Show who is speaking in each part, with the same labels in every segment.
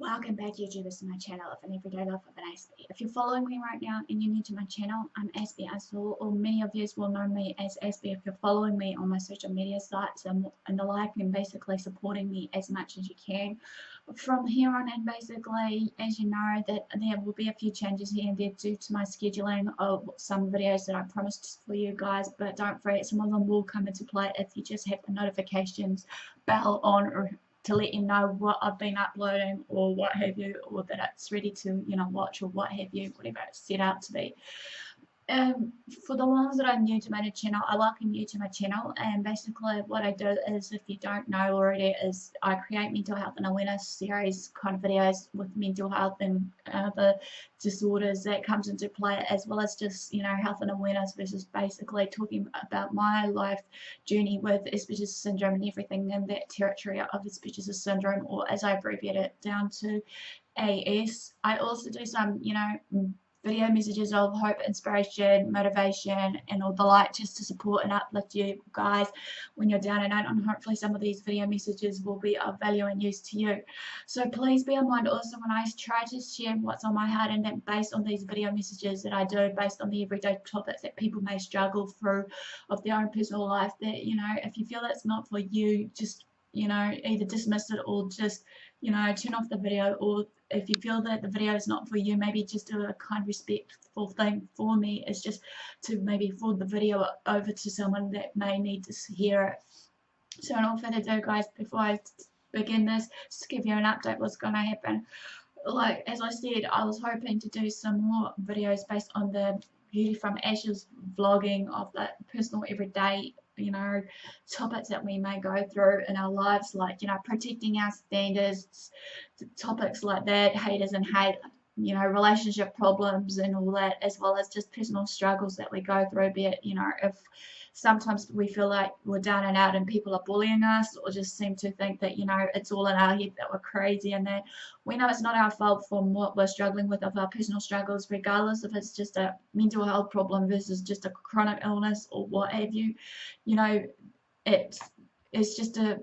Speaker 1: Welcome back, YouTubers, to my channel of an everyday life of an Aspie. If you're following me right now and you're new to my channel, I'm AspieAnswersAll, or many of you will know me as Aspie if you're following me on my social media sites and the like, and basically supporting me as much as you can. From here on in, basically, as you know, that there will be a few changes here and there due to my scheduling of some videos that I promised for you guys, but don't fret, some of them will come into play if you just have the notifications bell on, or to let you know what I've been uploading or what have you, or that it's ready to, watch, or what have you, whatever it's set out to be. For the ones that are new to my channel, I welcome you to my channel, and basically what I do is, if you don't know already, is I create mental health and awareness series kind of videos with mental health and other disorders that comes into play, as well as just health and awareness versus basically talking about my life journey with Asperger's syndrome and everything in that territory of Asperger's syndrome, or as I abbreviate it down to AS. I also do some video messages of hope, inspiration, motivation, and all the like, just to support and uplift you guys when you're down and out. And hopefully some of these video messages will be of value and use to you. So please bear in mind also, when I try to share what's on my heart, and then based on these video messages that I do, based on the everyday topics that people may struggle through of their own personal life, that if you feel that's not for you, just either dismiss it, or just turn off the video. Or if you feel that the video is not for you, maybe just do a kind, respectful thing for me, is just to maybe forward the video over to someone that may need to hear it. So without further ado, guys, before I begin this, just to give you an update what's going to happen. Like, as I said, I was hoping to do some more videos based on the Beauty from Ashes vlogging of the personal everyday topics that we may go through in our lives, like protecting our standards, topics like that, haters and hate, relationship problems and all that, as well as just personal struggles that we go through, be it if sometimes we feel like we're down and out and people are bullying us, or just seem to think that it's all in our head, that we're crazy, and that we know it's not our fault from what we're struggling with, of our personal struggles, regardless if it's just a mental health problem versus just a chronic illness or what have you. It's just a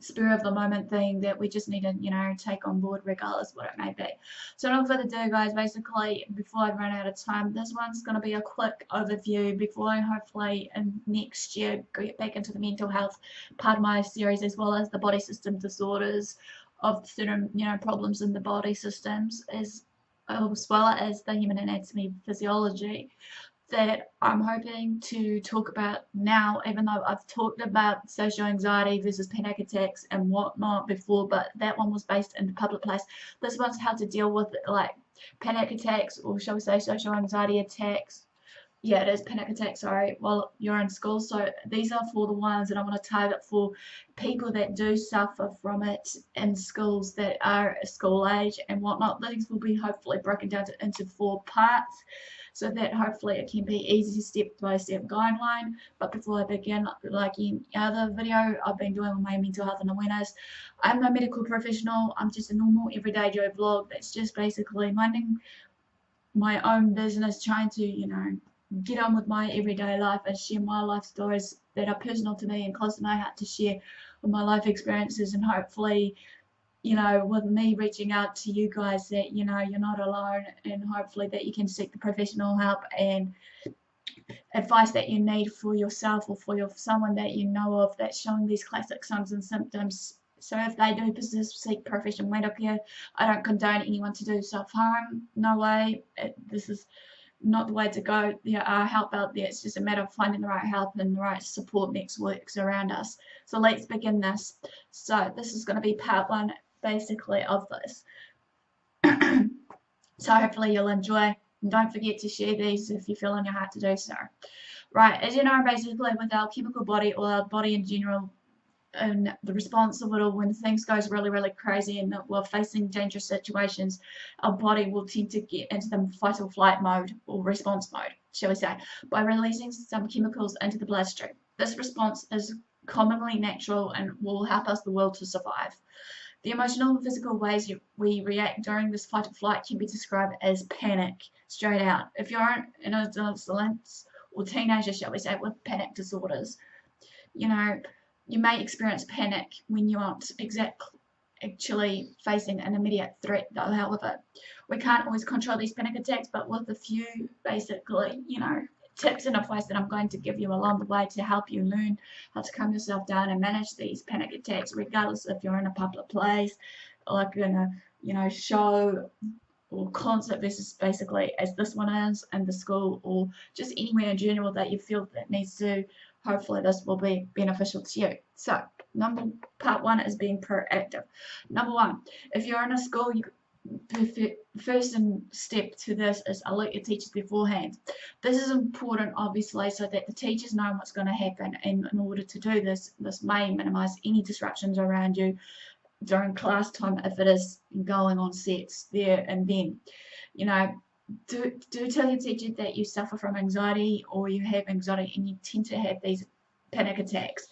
Speaker 1: spur of the moment thing that we just need to take on board, regardless what it may be. So no further ado, guys, basically before I run out of time, this one's going to be a quick overview before I hopefully in next year get back into the mental health part of my series, as well as the body system disorders of certain problems in the body systems, as well as the human anatomy physiology, that I'm hoping to talk about now, even though I've talked about social anxiety versus panic attacks and whatnot before, but that one was based in the public place. This one's how to deal with like panic attacks, or shall we say social anxiety attacks. Yeah, it is panic attacks, sorry, while you're in school. So these are for the ones that I want to target for people that do suffer from it in schools, that are school age and whatnot. These will be hopefully broken down into 4 parts, so that hopefully it can be easy step-by-step guideline. But before I begin, like in other video I've been doing on my mental health and awareness, I'm no medical professional. I'm just a normal everyday Joe vlog that's just basically minding my own business, trying to get on with my everyday life and share my life stories that are personal to me and close to my heart to share with my life experiences. And hopefully with me reaching out to you guys, that you're not alone, and hopefully that you can seek the professional help and advice that you need for yourself, or for someone that you know of that's showing these classic signs and symptoms. So if they do persist, seek professional medical care. I don't condone anyone to do self-harm, no way. This is not the way to go. There are help out there. It's just a matter of finding the right help and the right support networks around us. So let's begin this. So this is going to be part 1 basically of this. So hopefully you'll enjoy, and don't forget to share these if you feel in your heart to do so. Right, as you know, basically with our chemical body, or our body in general, and the response of it all, when things goes really crazy and that we're facing dangerous situations, our body will tend to get into the fight or flight mode, or response mode, shall we say, by releasing some chemicals into the bloodstream. This response is commonly natural and will help us the will to survive. The emotional and physical ways we react during this fight or flight can be described as panic, straight out. If you're an adolescent or teenager, shall we say, with panic disorders, you may experience panic when you aren't actually facing an immediate threat though. However, we can't always control these panic attacks, but with a few basically, tips and advice that I'm going to give you along the way to help you learn how to calm yourself down and manage these panic attacks, regardless if you're in a public place, like in a, show or concert versus basically as this one is in the school, or just anywhere in general that you feel that needs to. Hopefully this will be beneficial to you. So part one is being proactive. Number one, if you're in a school, the first step to this is alert your teachers beforehand. This is important, obviously, so that the teachers know what's going to happen, and in order to do this, this may minimize any disruptions around you during class time if it is going on sets there and then. Do tell your teacher that you suffer from anxiety or you have anxiety and you tend to have these panic attacks.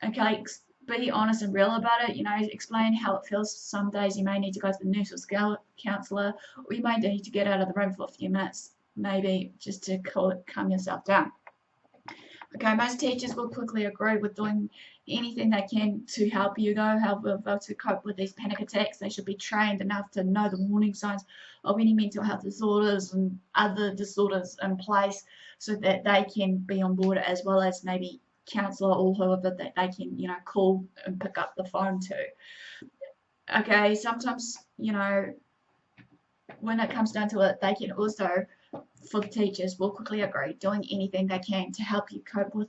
Speaker 1: Okay, be honest and real about it. Explain how it feels. Some days you may need to go to the nurse or counsellor, or you may need to get out of the room for a few minutes, maybe just to calm yourself down. Okay, most teachers will quickly agree with doing anything they can to help you, though. However, to cope with these panic attacks, they should be trained enough to know the warning signs of any mental health disorders and other disorders in place, so that they can be on board, as well as maybe counsellor or whoever that they can, call and pick up the phone to. Okay, sometimes, when it comes down to it, they can also, for the teachers, will quickly agree doing anything they can to help you cope with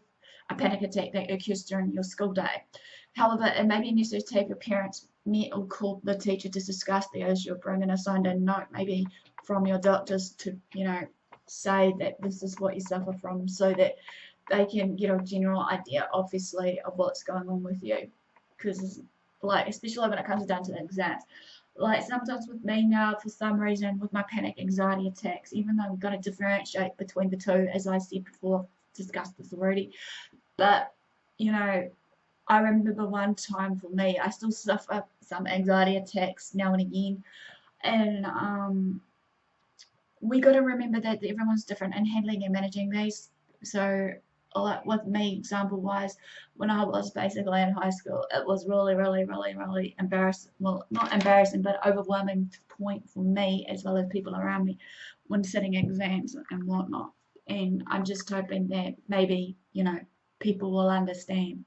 Speaker 1: a panic attack that occurs during your school day. However, it may be necessary to have your parents meet or call the teacher to discuss the issue, or bring in a signed in note, maybe from your doctors, to say that this is what you suffer from, so that they can get a general idea, obviously, of what's going on with you. Because, especially when it comes down to the exams, sometimes with me now, for some reason, with my panic anxiety attacks, even though we've got to differentiate between the two, as I said before, I've discussed this already, but I remember one time for me, I still suffer some anxiety attacks now and again, and we got to remember that everyone's different in handling and managing these. So, like with me, example wise, when I was basically in high school, it was really, really, really, really embarrassing. Well, not embarrassing, but overwhelming point for me as well as people around me when sitting exams and whatnot. And I'm just hoping that maybe, people will understand.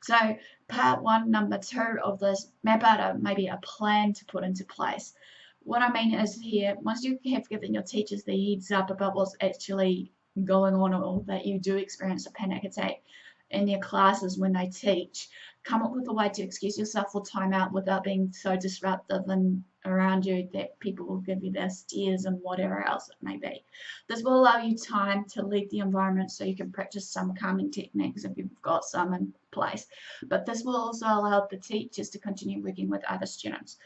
Speaker 1: So, part one, number two of this, map out maybe a plan to put into place. What I mean is here, once you have given your teachers the heads up about what's actually going on, or that you do experience a panic attack in their classes when they teach, come up with a way to excuse yourself for time out without being so disruptive and around you that people will give you their stares and whatever else it may be. This will allow you time to leave the environment so you can practice some calming techniques if you've got some in place. But this will also allow the teachers to continue working with other students.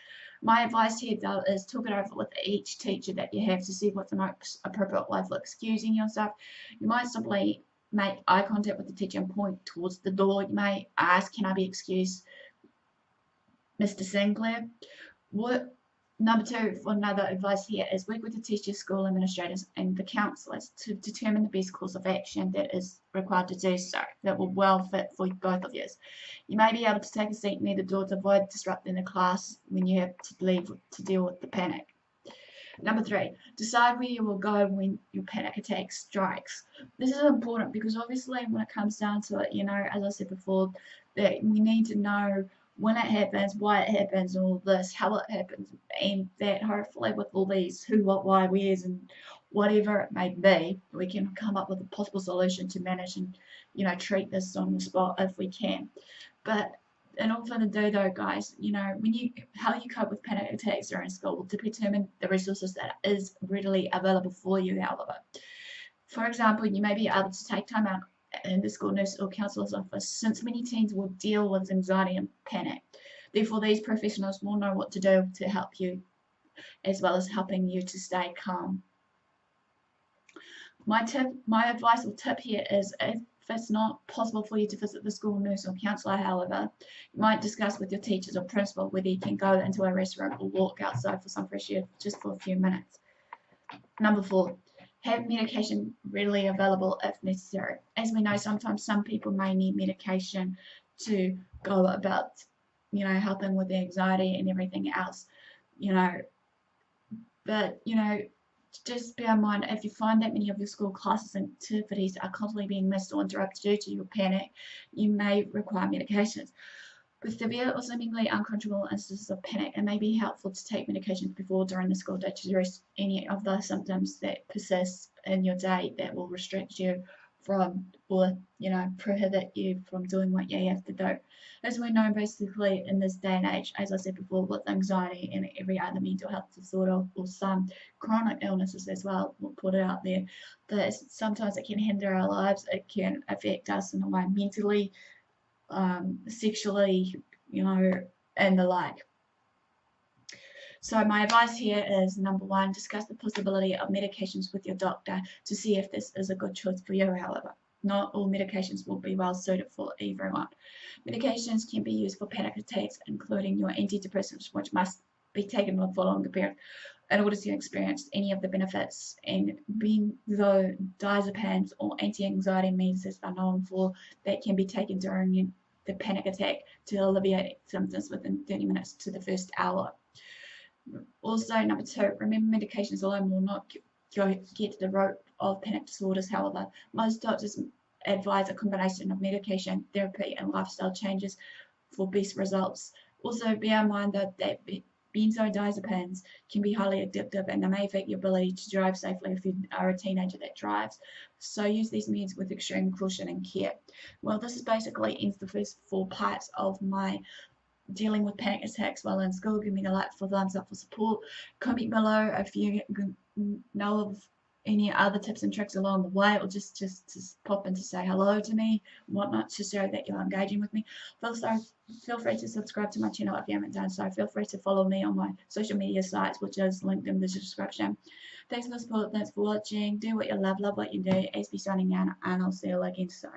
Speaker 1: My advice here, though, is talk it over with each teacher that you have to see what's the most appropriate way for excusing yourself. You might simply make eye contact with the teacher and point towards the door. You may ask, "Can I be excused, Mr. Sinclair?" Number two, for another advice here, is work with the teachers, school administrators, and the counsellors to determine the best course of action that is required to do so, that will well fit for both of you. You may be able to take a seat near the door to avoid disrupting the class when you have to leave to deal with the panic. Number three, decide where you will go when your panic attack strikes. This is important because obviously when it comes down to it, as I said before, that we need to know when it happens, why it happens, and all this, how it happens, and that hopefully with all these who, what, why, where's, and whatever it may be, we can come up with a possible solution to manage and, treat this on the spot if we can. But in all further ado, though, guys, how you cope with panic attacks during school will determine the resources that is readily available for you, however. For example, you may be able to take time out in the school nurse or counsellor's office, since many teens will deal with anxiety and panic. Therefore, these professionals will know what to do to help you, as well as helping you to stay calm. My advice or tip here is, if it's not possible for you to visit the school nurse or counsellor, however, you might discuss with your teachers or principal whether you can go into a restaurant or walk outside for some fresh air just for a few minutes. Number four, have medication readily available if necessary. As we know, sometimes some people may need medication to go about helping with the anxiety and everything else, you know. But, just bear in mind, if you find that many of your school classes and activities are constantly being missed or interrupted due to your panic, you may require medications. With severe or seemingly uncontrollable instances of panic, it may be helpful to take medications before during the school day to address any of the symptoms that persist in your day that will restrict you from, or prohibit you from doing what you have to do. As we know, basically in this day and age, as I said before, with anxiety and every other mental health disorder or some chronic illnesses as well, we'll put it out there, that sometimes it can hinder our lives. It can affect us in a way mentally, sexually, and the like. So my advice here is, number one, discuss the possibility of medications with your doctor to see if this is a good choice for you. However, not all medications will be well suited for everyone. Medications can be used for panic attacks, including your antidepressants, which must be taken for a longer period in order to experience any of the benefits, and benzodiazepines or anti-anxiety medicines are known for that can be taken during the panic attack to alleviate symptoms within 30 minutes to the first hour. Also, number two, remember medications alone will not get to the root of panic disorders. However, most doctors advise a combination of medication, therapy, and lifestyle changes for best results. Also, bear in mind that benzodiazepines can be highly addictive and they may affect your ability to drive safely if you are a teenager that drives. So use these meds with extreme caution and care. Well, this is basically ends the first 4 parts of my dealing with panic attacks while in school. Give me a like for thumbs up for support. Comment below if you know of any other tips and tricks along the way, or just pop in to say hello to me, whatnot, to show that you're engaging with me. Feel free to subscribe to my channel if you haven't done so. Feel free to follow me on my social media sites, which is linked in the description. Thanks for the support. Thanks for watching. Do what you love what you do. Aspie signing out, and I'll see you again soon.